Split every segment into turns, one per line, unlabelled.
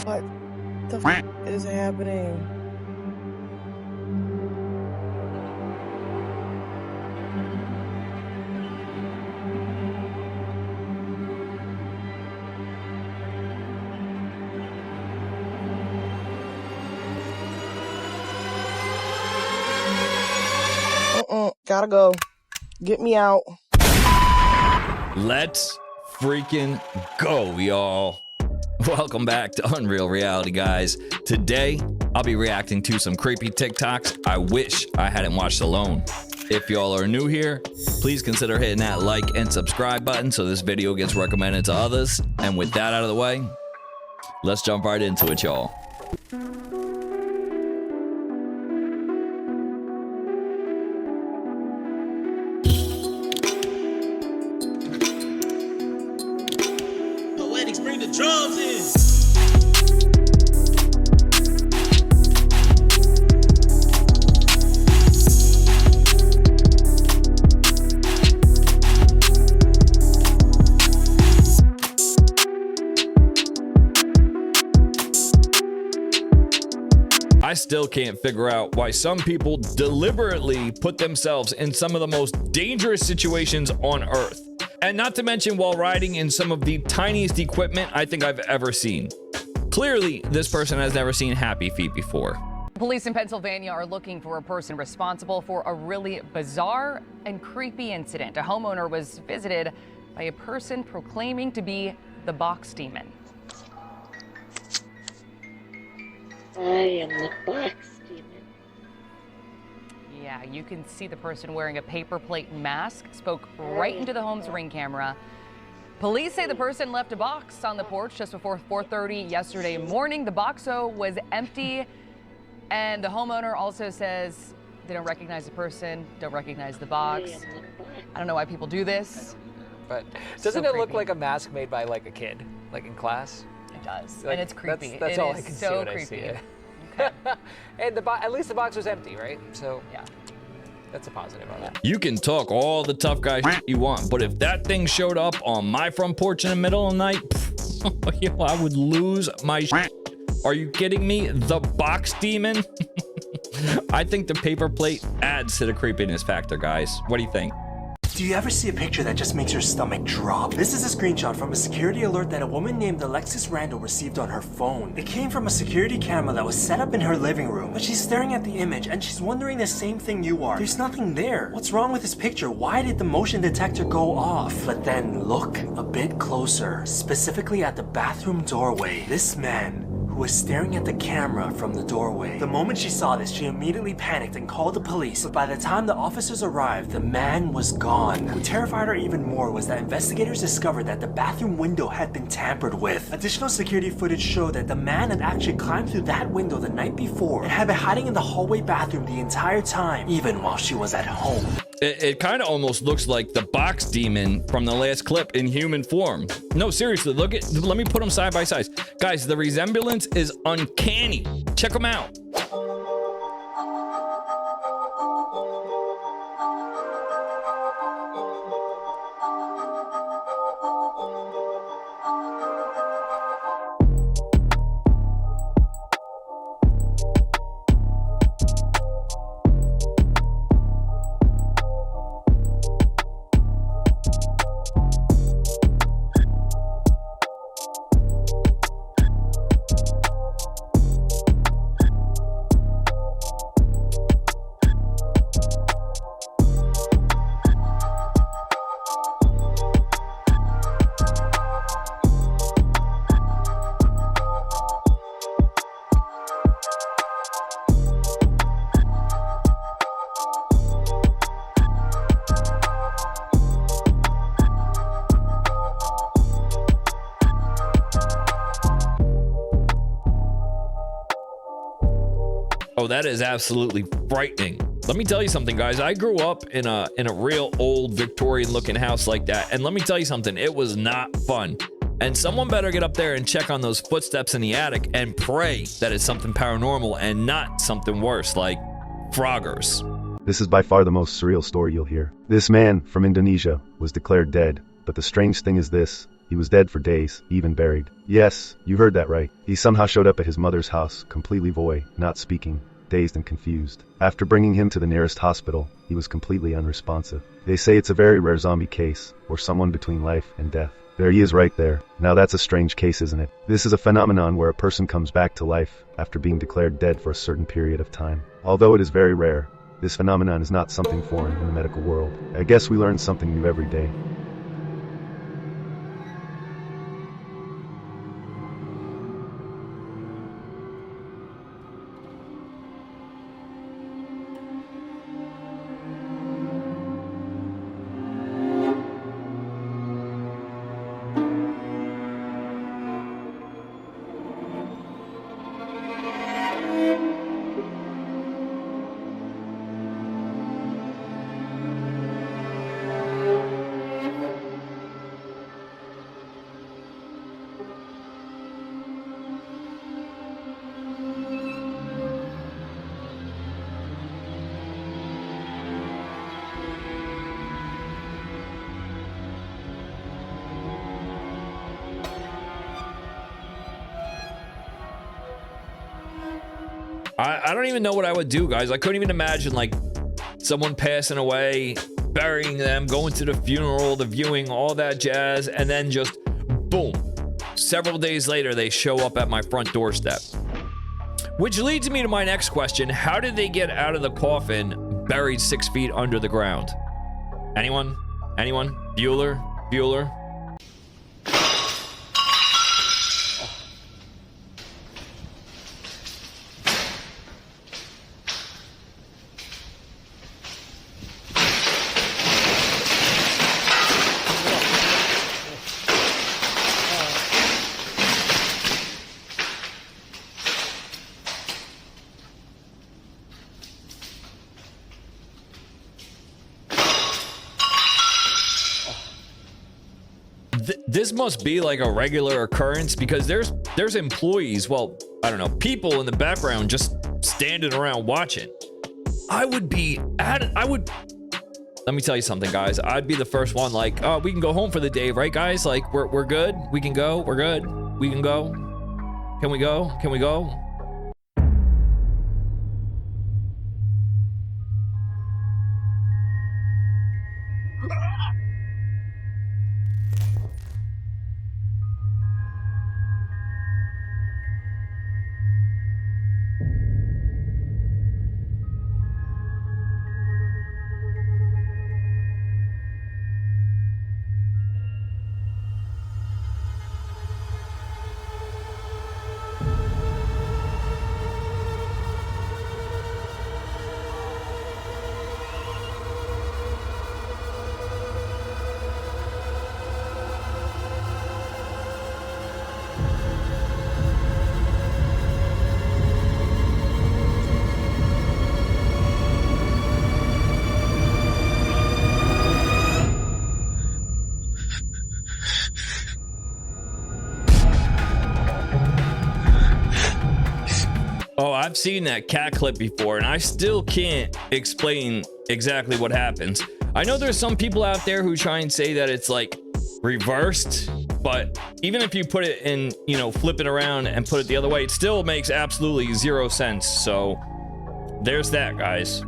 What the f is happening? Gotta go. Get me out.
Let's freaking go, y'all. Welcome back to Unreal Reality, guys. Today, I'll be reacting to some creepy TikToks I wish I hadn't watched alone. If y'all are new here, please consider hitting that like and subscribe button so this video gets recommended to others. And with that out of the way, let's jump right into it, y'all.
Bring the drums in.
I still can't figure out why some people deliberately put themselves in some of the most dangerous situations on Earth. And not to mention while riding in some of the tiniest equipment I think I've ever seen. Clearly, this person has never seen Happy Feet before.
Police in Pennsylvania are looking for a person responsible for a really bizarre and creepy incident. A homeowner was visited by a person proclaiming to be the box demon.
I am the box demon.
Yeah, you can see the person wearing a paper plate mask spoke right into the home's Ring camera. Police say the person left a box on the porch just before 4:30 yesterday morning. The box, though, was empty, and the homeowner also says they don't recognize the person, don't recognize the box. I don't know why people do this.
But doesn't it look like a mask made by like a kid, like in class?
It does,
Like,
and it's creepy.
That's
It
all
is
I can
so
see when
creepy.
I see it.
Okay.
And at least the box was empty, right? So
Yeah.
that's a positive on it.
You can talk all the tough guy shit you want, but if that thing showed up on my front porch in the middle of the night, yo, I would lose my shit. Are you kidding me? The box demon? I think the paper plate adds to the creepiness factor, guys. What do you think?
Do you ever see a picture that just makes your stomach drop? This is a screenshot from a security alert that a woman named Alexis Randall received on her phone. It came from a security camera that was set up in her living room, but she's staring at the image and she's wondering the same thing you are. There's nothing there. What's wrong with this picture? Why did the motion detector go off? But then look a bit closer, specifically at the bathroom doorway. This man who was staring at the camera from the doorway. The moment she saw this, she immediately panicked and called the police, but by the time the officers arrived, the man was gone. What terrified her even more was that investigators discovered that the bathroom window had been tampered with. Additional security footage showed that the man had actually climbed through that window the night before and had been hiding in the hallway bathroom the entire time, even while she was at home.
It kind of almost looks like the box demon from the last clip in human form. No, seriously, let me put them side by side. Guys, the resemblance is uncanny. Check them out. Oh, that is absolutely frightening. Let me tell you something, guys. I grew up in a real old Victorian looking house like that. And let me tell you something, it was not fun. And someone better get up there and check on those footsteps in the attic and pray that it's something paranormal and not something worse like froggers.
This is by far the most surreal story you'll hear. This man from Indonesia was declared dead, but the strange thing is this.
He was dead for days, even buried. Yes, you heard that right. He somehow showed up at his mother's house, completely void, not speaking, dazed and confused. After bringing him to the nearest hospital, he was completely unresponsive. They say it's a very rare zombie case, or someone between life and death. There he is right there. Now that's a strange case, isn't it? This is a phenomenon where a person comes back to life after being declared dead for a certain period of time. Although it is very rare, this phenomenon is not something foreign in the medical world. I guess we learn something new every day.
I don't even know what I would do, guys. I couldn't even imagine, like, someone passing away, burying them, going to the funeral, the viewing, all that jazz, and then just, boom. Several days later, they show up at my front doorstep. Which leads me to my next question. How did they get out of the coffin buried 6 feet under the ground? Anyone? Anyone? Bueller? Bueller? This must be like a regular occurrence because there's employees, well, I don't know, people in the background just standing around watching. Let me tell you something, guys. I'd be the first one like, oh, we can go home for the day, right, guys? Like, we're good. We can go. We're good. We can go. Can we go? Can we go? Oh, I've seen that cat clip before, and I still can't explain exactly what happens. I know there's some people out there who try and say that it's like reversed, but even if you put it in, you know, flip it around and put it the other way, it still makes absolutely zero sense. So there's that, guys.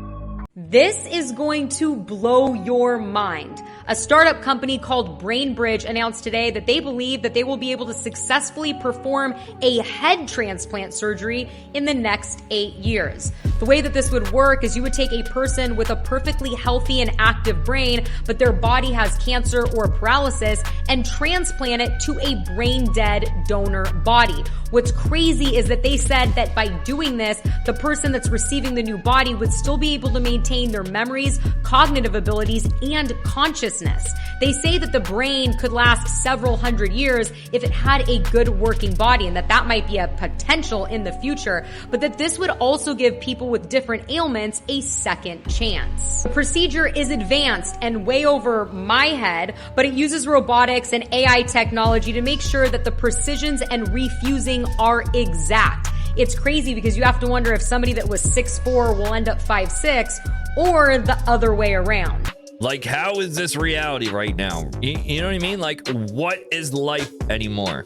This is going to blow your mind. A startup company called BrainBridge announced today that they believe that they will be able to successfully perform a head transplant surgery in the next 8 years. The way that this would work is you would take a person with a perfectly healthy and active brain, but their body has cancer or paralysis, and transplant it to a brain-dead donor body. What's crazy is that they said that by doing this, the person that's receiving the new body would still be able to maintain their memories, cognitive abilities, and consciousness. They say that the brain could last several hundred years if it had a good working body, and that might be a potential in the future, but that this would also give people with different ailments a second chance. The procedure is advanced and way over my head, but it uses robotics and AI technology to make sure that the precisions and refusing are exact. It's crazy because you have to wonder if somebody that was 6'4" will end up 5'6", or the other way around.
Like, how is this reality right now? You know what I mean? Like, what is life anymore?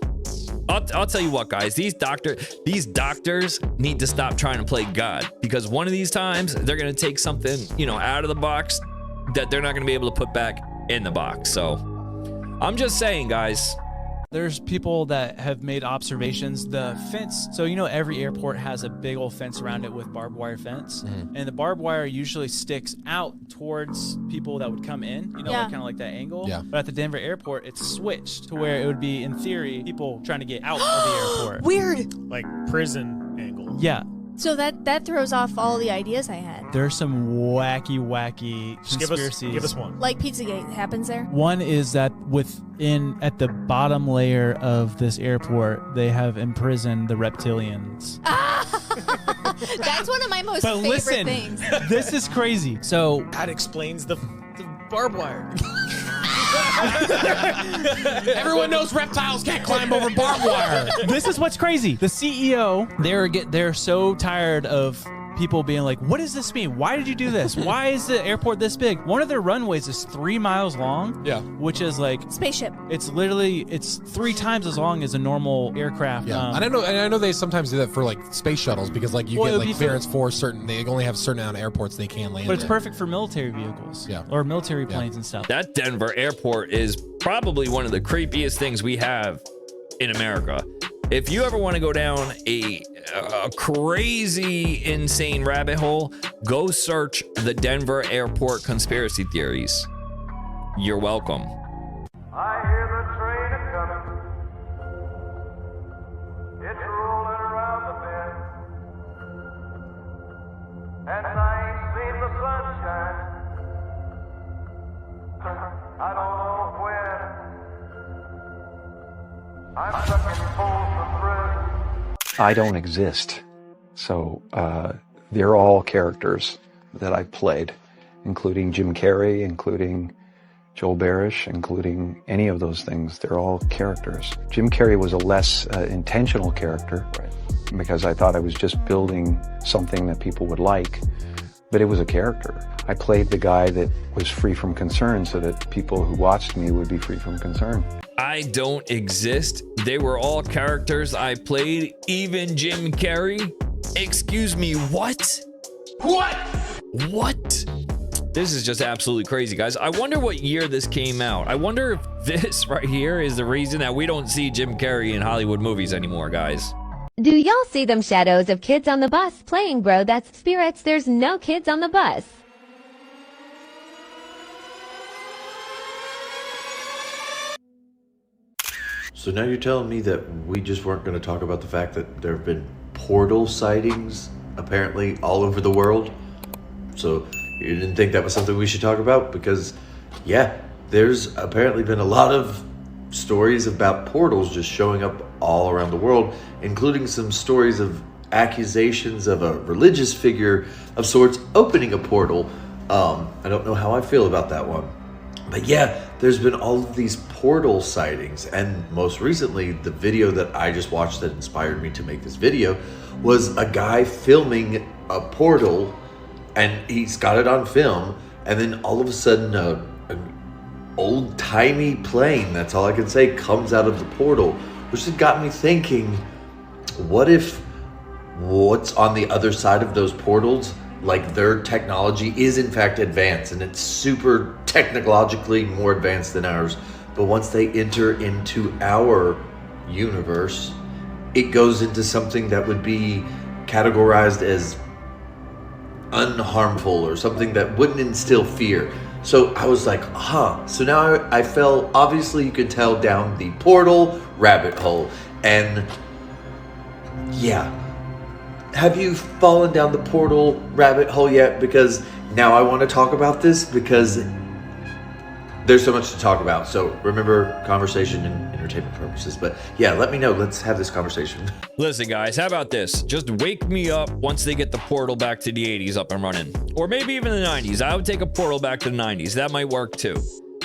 I'll tell you what, guys, these doctors need to stop trying to play God, because one of these times they're going to take something, you know, out of the box that they're not going to be able to put back in the box. So I'm just saying, guys.
There's people that have made observations. The fence, so you know every airport has a big old fence around it with barbed wire fence, and the barbed wire usually sticks out towards people that would come in, you know, kind of like that angle. Yeah. But at the Denver airport, it's switched to where it would be, in theory, people trying to get out of the airport.
Weird.
Like prison angle.
Yeah.
So that throws off all the ideas I had.
There's some wacky conspiracies.
Give us one.
Like Pizzagate happens there.
One is that at the bottom layer of this airport, they have imprisoned the reptilians.
That's one of my most favorite things.
This is crazy. So
that explains the barbed wire.
Everyone knows reptiles can't climb over barbed wire.
This is what's crazy. The CEO, they're so tired of people being like, what does this mean? Why did you do this? Why is the airport this big? One of their runways is 3 miles long.
Yeah.
Which is like
spaceship.
It's 3 times as long as a normal aircraft.
Yeah. And I know they sometimes do that for like space shuttles, because like you get like clearance for certain, they only have a certain amount of airports they can land.
But it's perfect for military vehicles.
Yeah.
Or military planes and stuff.
That Denver airport is probably one of the creepiest things we have in America. If you ever want to go down a crazy, insane rabbit hole, go search the Denver airport conspiracy theories. You're welcome.
I hear the train a-coming. It's rolling around the bend. And I ain't seen the sunshine. I don't know when. I'm stuck in Folsom Prison.
I don't exist. So they're all characters that I've played, including Jim Carrey, including Joel Barish, including any of those things. They're all characters. Jim Carrey was a less intentional character, because I thought I was just building something that people would like, but it was a character. I played the guy that was free from concern so that people who watched me would be free from concern.
I don't exist. They were all characters I played, even Jim Carrey. Excuse me, what? What? This is just absolutely crazy, guys. I wonder what year this came out. I wonder if this right here is the reason that we don't see Jim Carrey in Hollywood movies anymore, guys.
Do y'all see them shadows of kids on the bus playing, bro? That's spirits. There's no kids on the bus.
So now you're telling me that we just weren't going to talk about the fact that there have been portal sightings apparently all over the world? So you didn't think that was something we should talk about? Because, yeah, there's apparently been a lot of stories about portals just showing up all around the world, including some stories of accusations of a religious figure of sorts opening a portal. I don't know how I feel about that one. But yeah, there's been all of these portal sightings, and most recently, the video that I just watched that inspired me to make this video was a guy filming a portal, and he's got it on film, and then all of a sudden an old-timey plane, that's all I can say, comes out of the portal, which has got me thinking, what if what's on the other side of those portals, like their technology is in fact advanced and it's super technologically more advanced than ours, but once they enter into our universe, it goes into something that would be categorized as unharmful or something that wouldn't instill fear. So I was like, so now I fell, obviously you could tell, down the portal rabbit hole. And yeah, have you fallen down the portal rabbit hole yet? Because now I want to talk about this because there's so much to talk about. So remember, conversation and entertainment purposes. But yeah, let me know. Let's have this conversation.
Listen, guys, how about this? Just wake me up once they get the portal back to the 80s up and running. Or maybe even the 90s. I would take a portal back to the 90s. That might work too.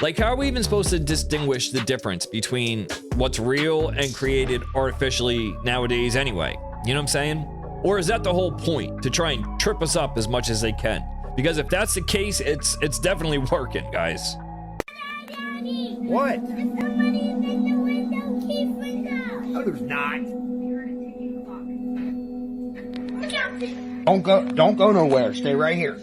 Like, how are we even supposed to distinguish the difference between what's real and created artificially nowadays anyway? You know what I'm saying? Or is that the whole point? To try and trip us up as much as they can? Because if that's the case, it's definitely working, guys.
What? No, there's not. Don't go nowhere. Stay right here.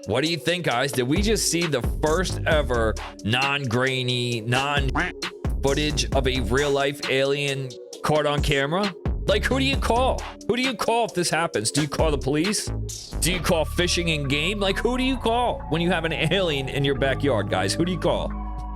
What do you think, guys? Did we just see the first ever non-grainy, non-footage of a real-life alien caught on camera? Like, who do you call? Who do you call if this happens? Do you call the police? Do you call fishing and game? Like, who do you call when you have an alien in your backyard, guys? Who do you call?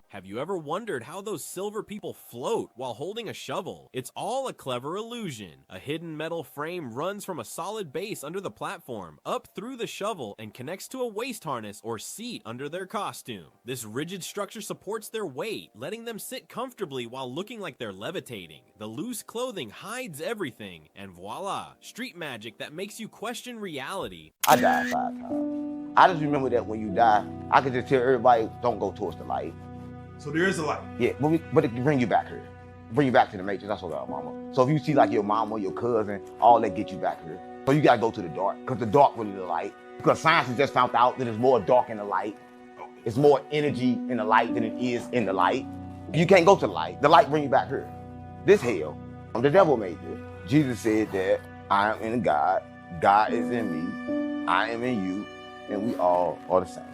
Have you ever wondered how those silver people float while holding a shovel? It's all a clever illusion. A hidden metal frame runs from a solid base under the platform, up through the shovel, and connects to a waist harness or seat under their costume. This rigid structure supports their weight, letting them sit comfortably while looking like they're levitating. The loose clothing hides everything, and voila, street magic that makes you question reality.
I died 5 times. I just remember that when you die, I could just tell everybody, don't go towards the light.
So there is a light.
Yeah, but it can bring you back here. Bring you back to the matrix. That's what our mama. So if you see like your mama, your cousin, all that get you back here. So you gotta go to the dark, because the dark really the light. Because science has just found out that there's more dark in the light. It's more energy in the light than it is in the light. You can't go to the light. The light bring you back here. This hell, the devil made this. Jesus said that I am in God, God is in me, I am in you, and we all are the same.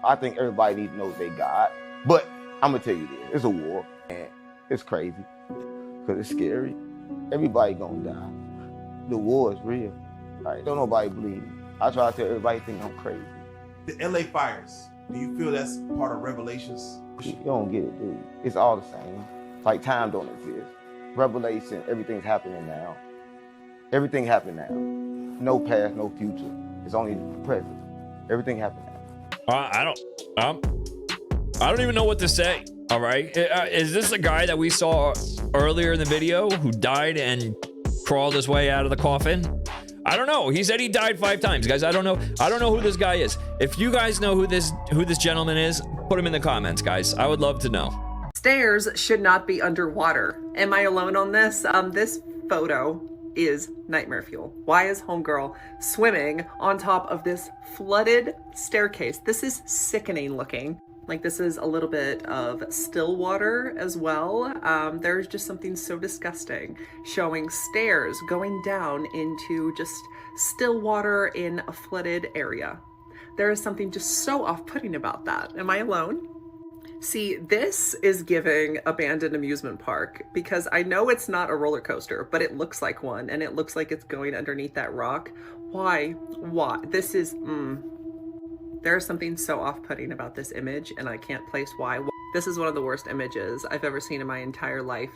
I think everybody needs to know they God, but I'm gonna tell you this, it's a war, and it's crazy, because it's scary. Everybody gonna die. The war is real. Right? Don't nobody believe me. I try to tell everybody think I'm crazy.
The LA fires, do you feel that's part of Revelations?
You don't get it, dude. It's all the same. Like time don't exist. Revelation, everything's happening now. Everything happened now. No past, no future. It's only the present. Everything happened now.
I don't even know what to say. All right, is this the guy that we saw earlier in the video who died and crawled his way out of the coffin? I don't know. He said he died 5 times, guys. I don't know who this guy is. If you guys know who this gentleman is, put him in the comments, guys. I would love to know.
Stairs should not be underwater. Am I alone on this? This photo is nightmare fuel. Why is homegirl swimming on top of this flooded staircase? This is sickening looking. Like, this is a little bit of still water as well. There's just something so disgusting showing stairs going down into just still water in a flooded area. There is something just so off-putting about that. Am I alone? See, this is giving abandoned amusement park, because I know it's not a roller coaster, but it looks like one, and it looks like it's going underneath that rock. Why? This is, There's something so off-putting about this image, and I can't place why. This is one of the worst images I've ever seen in my entire life.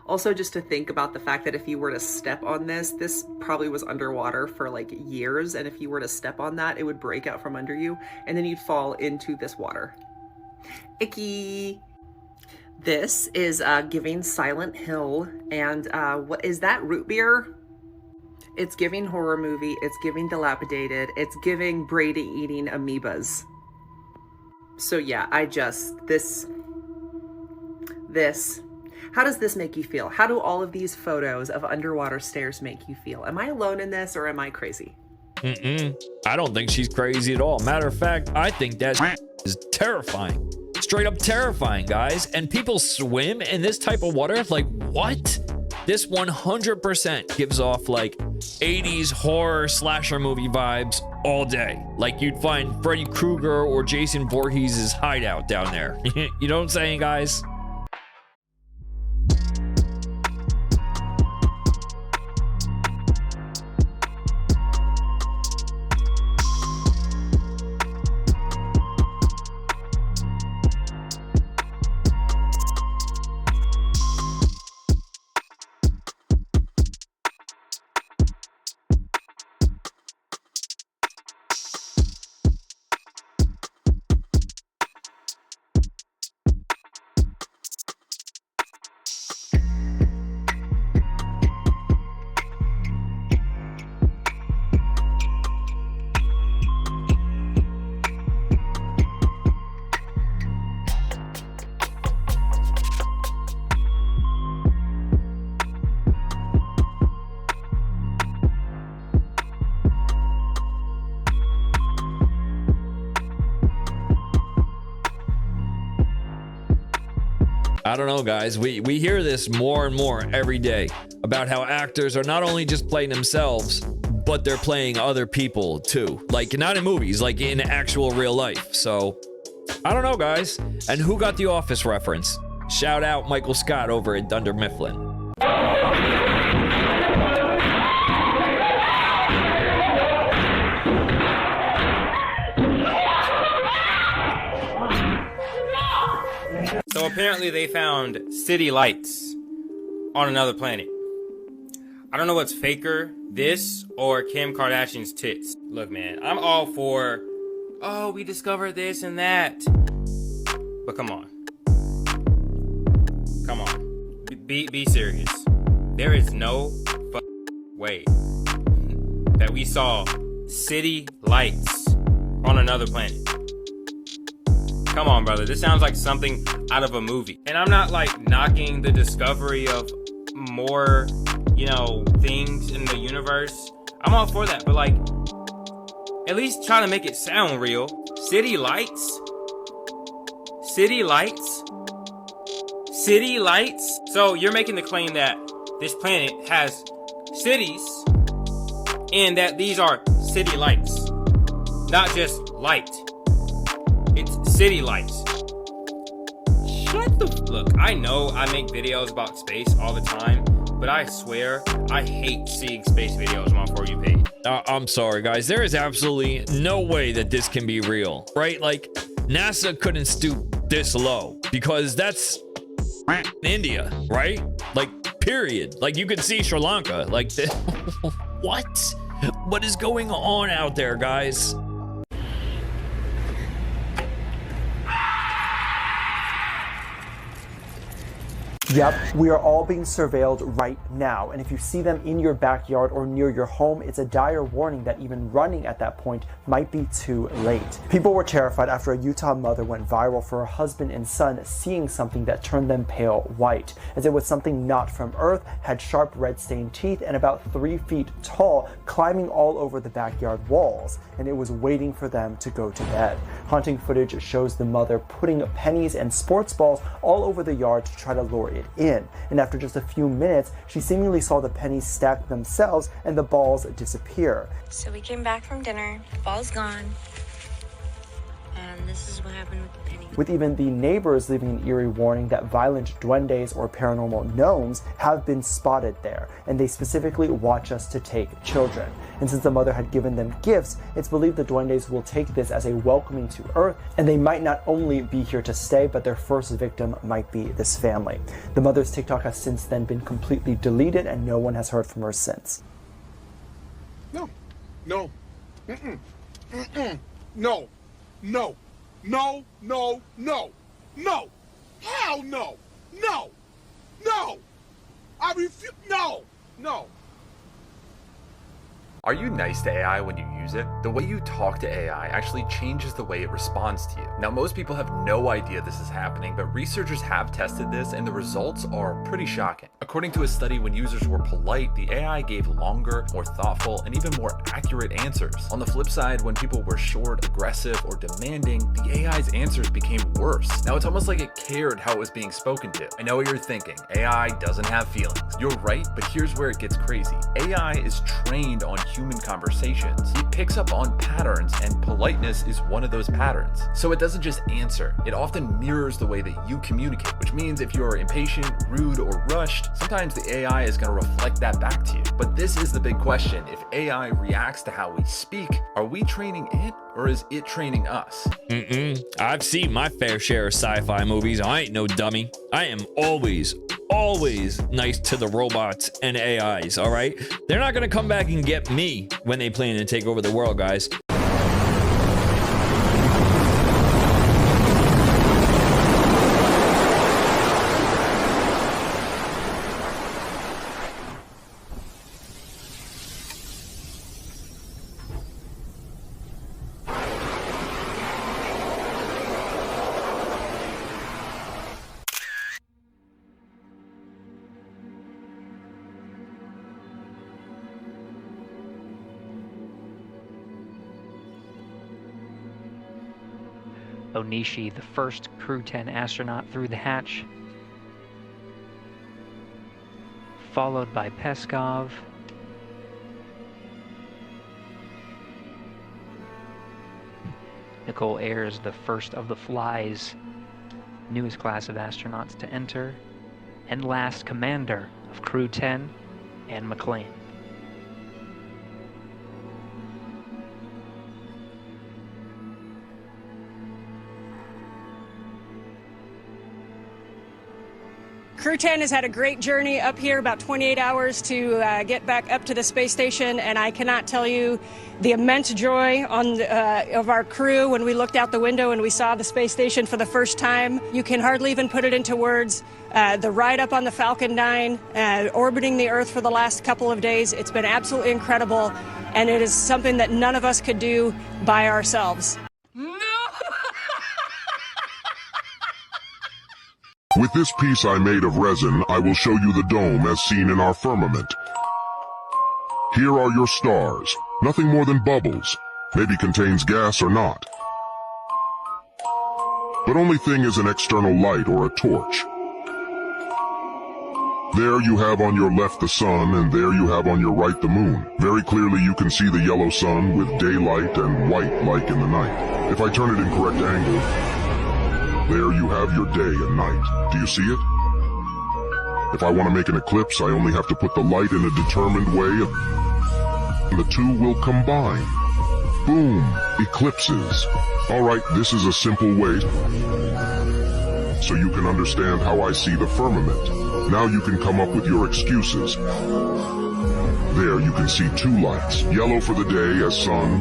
Also just to think about the fact that if you were to step on this probably was underwater for like years, and if you were to step on that, it would break out from under you, and then you'd fall into this water. Icky. This is giving Silent Hill, and what is that, root beer? It's giving horror movie, it's giving dilapidated, it's giving Brady eating amoebas. So yeah, this. How does this make you feel? How do all of these photos of underwater stairs make you feel? Am I alone in this, or am I crazy?
I don't think she's crazy at all. Matter of fact, I think that is terrifying. Straight up terrifying, guys. And people swim in this type of water? Like, what? This 100% gives off like 80s horror slasher movie vibes all day. Like you'd find Freddy Krueger or Jason Voorhees' hideout down there. You know what I'm saying, guys? I don't know, guys. We hear this more and more every day about how actors are not only just playing themselves, but they're playing other people too. Like, not in movies, like in actual real life. So, I don't know, guys. And who got the Office reference? Shout out Michael Scott over at Dunder Mifflin.
So apparently they found city lights on another planet. I don't know what's faker, this or Kim Kardashian's tits. Look, man, I'm all for, oh, we discovered this and that. But come on. Come on. Be serious. There is no way that we saw city lights on another planet. Come on, brother. This sounds like something out of a movie. And I'm not like knocking the discovery of more, you know, things in the universe. I'm all for that, but like, at least try to make it sound real. City lights? City lights? City lights? So you're making the claim that this planet has cities and that these are city lights, not just light. It's city lights. Shut the look, I know I make videos about space all the time, but I swear I hate seeing space videos on my For You page.
I'm sorry, guys. There is absolutely no way that this can be real, right? Like, NASA couldn't stoop this low because that's India, right? Like, period. Like, you could see Sri Lanka. Like, what? What is going on out there, guys?
Yep, we are all being surveilled right now, and if you see them in your backyard or near your home, it's a dire warning that even running at that point might be too late. People were terrified after a Utah mother went viral for her husband and son seeing something that turned them pale white, as it was something not from Earth, had sharp red stained teeth, and about 3 feet tall, climbing all over the backyard walls, and it was waiting for them to go to bed. Haunting footage shows the mother putting pennies and sports balls all over the yard to try to lure it in, and after just a few minutes, she seemingly saw the pennies stack themselves and the balls disappear.
So we came back from dinner, the ball's gone, and this is what happened with the penny.
With even the neighbors leaving an eerie warning that violent duendes or paranormal gnomes have been spotted there, and they specifically watch us to take children. And since the mother had given them gifts, it's believed the duendes will take this as a welcoming to Earth, and they might not only be here to stay, but their first victim might be this family. The mother's TikTok has since then been completely deleted, and no one has heard from her since.
No. No. Mm-mm. Mm-mm. No. No. No. No. No. No. Hell no. No. No. I refuse. No. No.
Are you nice to AI when you use it? The way you talk to AI actually changes the way it responds to you. Now, most people have no idea this is happening, but researchers have tested this and the results are pretty shocking. According to a study, when users were polite, the AI gave longer, more thoughtful, and even more accurate answers. On the flip side, when people were short, aggressive, or demanding, the AI's answers became worse. Now, it's almost like it cared how it was being spoken to. I know what you're thinking. AI doesn't have feelings. You're right, but here's where it gets crazy. AI is trained on human conversations. It picks up on patterns, and politeness is one of those patterns. So it doesn't just answer, it often mirrors the way that you communicate, which means if you're impatient, rude, or rushed, sometimes the AI is going to reflect that back to you. But this is the big question. If AI reacts to how we speak, are we training it, or is it training us?
I've seen my fair share of sci-fi movies. I ain't no dummy. I am always nice to the robots and AIs, all right? They're not gonna come back and get me when they plan to take over the world, guys.
Onishi, the first Crew 10 astronaut through the hatch,
followed by Peskov. Nicole Ayers, the first of the Fly's newest class of astronauts to enter. And last, Commander of Crew 10, Anne McLean.
Crew 10 has had a great journey up here, about 28 hours to get back up to the space station, and I cannot tell you the immense joy of our crew when we looked out the window and we saw the space station for the first time. You can hardly even put it into words. The ride up on the Falcon 9, orbiting the Earth for the last couple of days, it's been absolutely incredible, and it is something that none of us could do by ourselves.
With this piece I made of resin, I will show you the dome as seen in our firmament. Here are your stars, nothing more than bubbles, maybe contains gas or not. But only thing is an external light or a torch. There you have on your left the sun, and there you have on your right the moon. Very clearly you can see the yellow sun with daylight and white like in the night. If I turn it in correct angle, there you have your day and night. Do you see it? If I want to make an eclipse, I only have to put the light in a determined way, and the two will combine. Boom! Eclipses. Alright, this is a simple way so you can understand how I see the firmament. Now you can come up with your excuses. There you can see two lights. Yellow for the day as sun,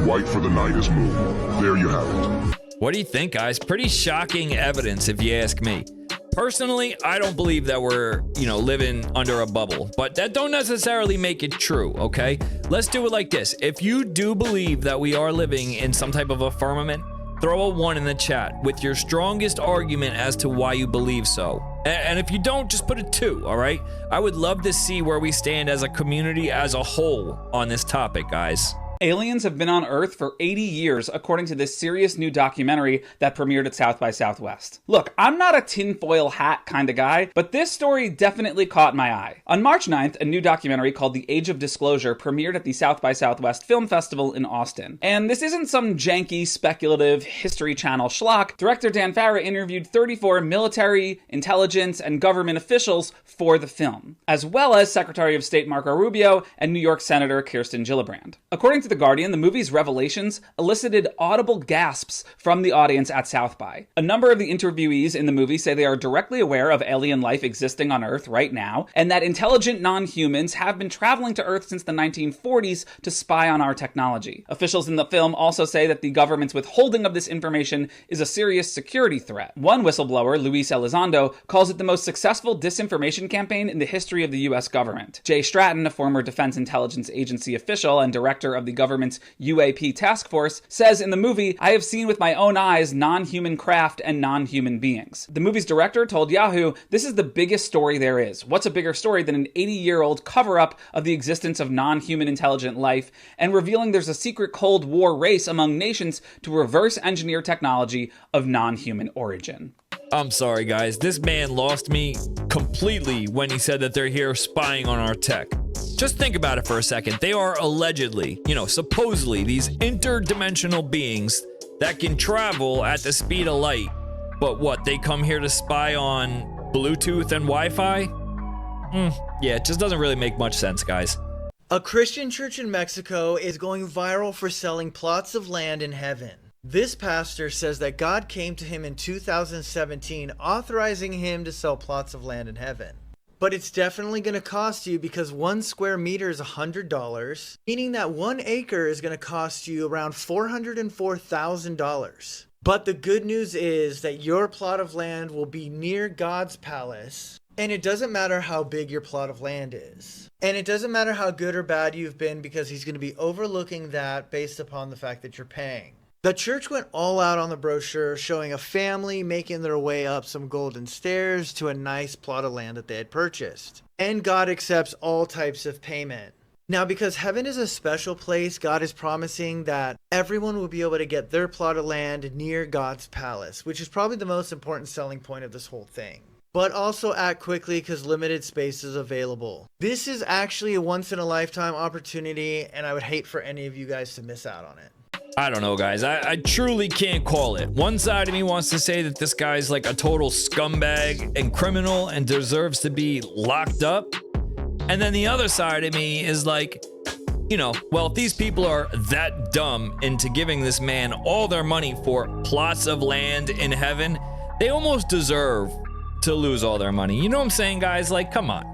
white for the night as moon. There you have it.
What do you think, guys? Pretty shocking evidence, if you ask me. Personally, I don't believe that we're, living under a bubble, but that don't necessarily make it true, okay? Let's do it like this. If you do believe that we are living in some type of a firmament, throw a 1 in the chat with your strongest argument as to why you believe so. And if you don't, just put a 2, all right? I would love to see where we stand as a community as a whole on this topic, guys.
Aliens have been on Earth for 80 years, according to this serious new documentary that premiered at South by Southwest. Look, I'm not a tinfoil hat kind of guy, but this story definitely caught my eye. On March 9th, a new documentary called The Age of Disclosure premiered at the South by Southwest Film Festival in Austin. And this isn't some janky, speculative History Channel schlock. Director Dan Farah interviewed 34 military, intelligence, and government officials for the film, as well as Secretary of State Marco Rubio and New York Senator Kirsten Gillibrand. According to The Guardian, the movie's revelations elicited audible gasps from the audience at South by. A number of the interviewees in the movie say they are directly aware of alien life existing on Earth right now, and that intelligent non-humans have been traveling to Earth since the 1940s to spy on our technology. Officials in the film also say that the government's withholding of this information is a serious security threat. One whistleblower, Luis Elizondo, calls it the most successful disinformation campaign in the history of the US government. Jay Stratton, a former Defense Intelligence Agency official and director of the government's UAP task force, says in the movie, "I have seen with my own eyes non-human craft and non-human beings." The movie's director told Yahoo, "This is the biggest story there is. What's a bigger story than an 80-year-old cover-up of the existence of non-human intelligent life and revealing there's a secret Cold War race among nations to reverse engineer technology of non-human origin."
I'm sorry, guys. This man lost me completely when he said that they're here spying on our tech. Just think about it for a second. They are allegedly, supposedly these interdimensional beings that can travel at the speed of light. But what, they come here to spy on Bluetooth and Wi-Fi? Yeah, it just doesn't really make much sense, guys.
A Christian church in Mexico is going viral for selling plots of land in heaven. This pastor says that God came to him in 2017, authorizing him to sell plots of land in heaven. But it's definitely going to cost you because 1 square meter is $100, meaning that 1 acre is going to cost you around $404,000. But the good news is that your plot of land will be near God's palace, and it doesn't matter how big your plot of land is. And it doesn't matter how good or bad you've been because he's going to be overlooking that based upon the fact that you're paying. The church went all out on the brochure, showing a family making their way up some golden stairs to a nice plot of land that they had purchased. And God accepts all types of payment. Now, because heaven is a special place, God is promising that everyone will be able to get their plot of land near God's palace, which is probably the most important selling point of this whole thing. but also act quickly because limited space is available. This is actually a once-in-a-lifetime opportunity, and I would hate for any of you guys to miss out on it.
I don't know, guys. I truly can't call it. One side of me wants to say that this guy's like a total scumbag and criminal and deserves to be locked up. And then the other side of me is like, you know, well, if these people are that dumb into giving this man all their money for plots of land in heaven, they almost deserve to lose all their money. You know what I'm saying, guys? Like, come on.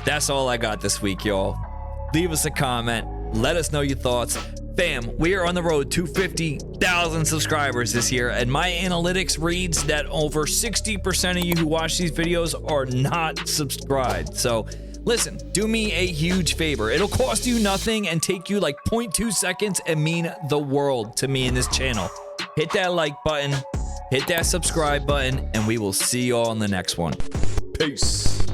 That's all I got this week, y'all. Leave us a comment. Let us know your thoughts. Bam, we are on the road to 50,000 subscribers this year, and my analytics reads that over 60% of you who watch these videos are not subscribed. So listen, do me a huge favor. It'll cost you nothing and take you like 0.2 seconds and mean the world to me in this channel. Hit that like button, hit that subscribe button, and we will see you all in the next one. Peace.